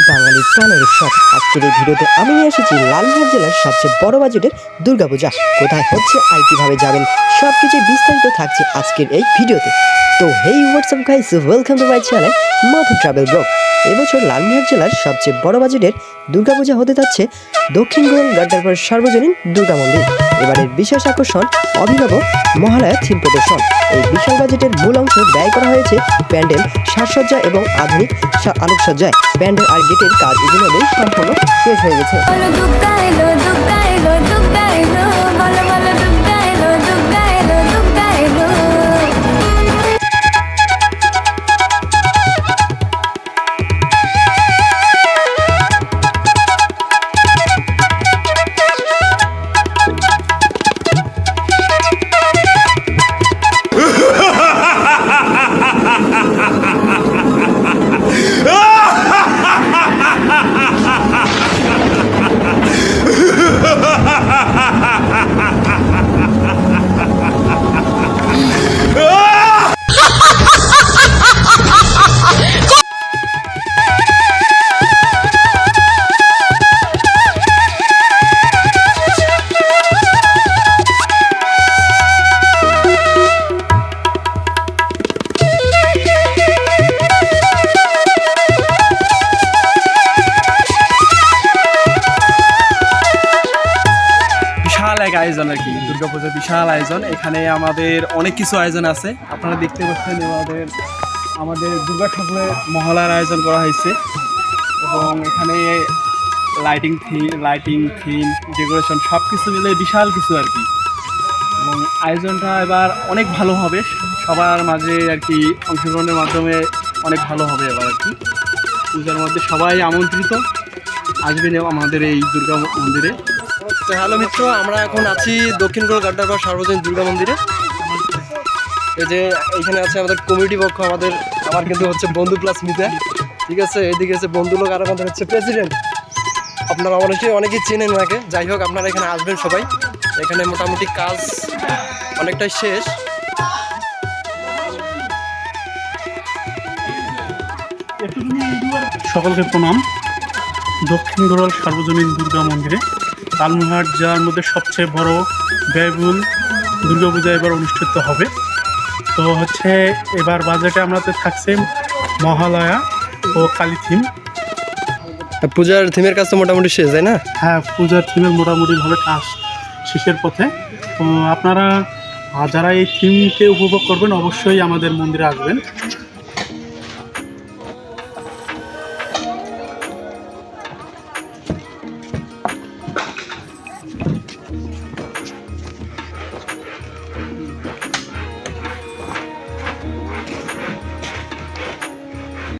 বাঙালির প্রাণের উৎসব। আজকের এই ভিডিওতে আমি নিয়ে এসেছি লালমোহন জেলার সবচেয়ে বড় বাজেটের দুর্গাপূজা কোথায় হচ্ছে আর কিভাবে যাবেন সবকিছু বিস্তারিত থাকছে আজকের এই ভিডিওতে। তো hey what's up guys, welcome to my channel Madhab travel blog. এবছর লালমোহন জেলার সবচেয়ে বড় বাজেটের দুর্গাপূজা হতে যাচ্ছে দক্ষিণ গোয়াল গাড্ডারপাড় সার্বজনীন দুর্গা মন্দির। এবারের বিশেষ আকর্ষণ অভিনব মহালয়া থিম প্রদর্শন। এই বিশাল বাজেটের মূল অংশ ব্যয় করা হয়েছে প্যান্ডেল, সাজসজ্জা এবং আধুনিক আলোকসজ্জায়। প্যান্ডেল আর গেটের কাজ ইতিমধ্যেই সম্পূর্ণ শেষ হয়ে গেছে। এক আয়োজন আর কি, দুর্গাপূজার বিশাল আয়োজন। এখানে আমাদের অনেক কিছু আয়োজন আছে, আপনারা দেখতে পাচ্ছেন। আমাদের দুর্গা ঠাকুরের মহালয়ার আয়োজন করা হয়েছে এবং এখানে লাইটিং থিম ডেকোরেশন সব কিছু মিলে বিশাল কিছু আর কি। এবং আয়োজনটা এবার অনেক ভালো হবে, সবার মাঝে আর কি অংশগ্রহণের মাধ্যমে অনেক ভালো হবে এবার আর কি। পূজার মধ্যে সবাই আমন্ত্রিত, আসবেন আমাদের এই দুর্গা মন্দিরে। হ্যালো মিত্র, আমরা এখন আছি দক্ষিণ গোয়াল গাড্ডারপাড় সার্বজনীন দুর্গা মন্দিরে। এই যে এইখানে আছে আমাদের কমিটি পক্ষ, আমার কিন্তু হচ্ছে বন্ধু প্লাস মিতা, ঠিক আছে। এইদিকে আছে বন্ধু লোক, আর আমাদের হচ্ছে প্রেসিডেন্ট। আপনারা অনেকেই চেনেন ওনাকে। যাই হোক, আপনারা এখানে আসবেন সবাই। এখানে মোটামুটি কাজ অনেকটাই শেষ। সকলকে প্রণাম। দক্ষিণ গোয়াল সার্বজনীন দুর্গা মন্দিরে লালমোহন জেলার মধ্যে সবচেয়ে বড় ব্যয়বহুল দুর্গাপূজা এবার অনুষ্ঠিত হবে। তো হচ্ছে এবার বাজেটে আমাদের থাকছে মহালয়া ও কালী থিম। পূজার থিমের কাজ তো মোটামুটি শেষ, তাই না? হ্যাঁ, পূজার থিমের মোটামুটিভাবে কাজ শেষের পথে। তো আপনারা যারা এই থিমকে উপভোগ করবেন অবশ্যই আমাদের মন্দিরে আসবেন।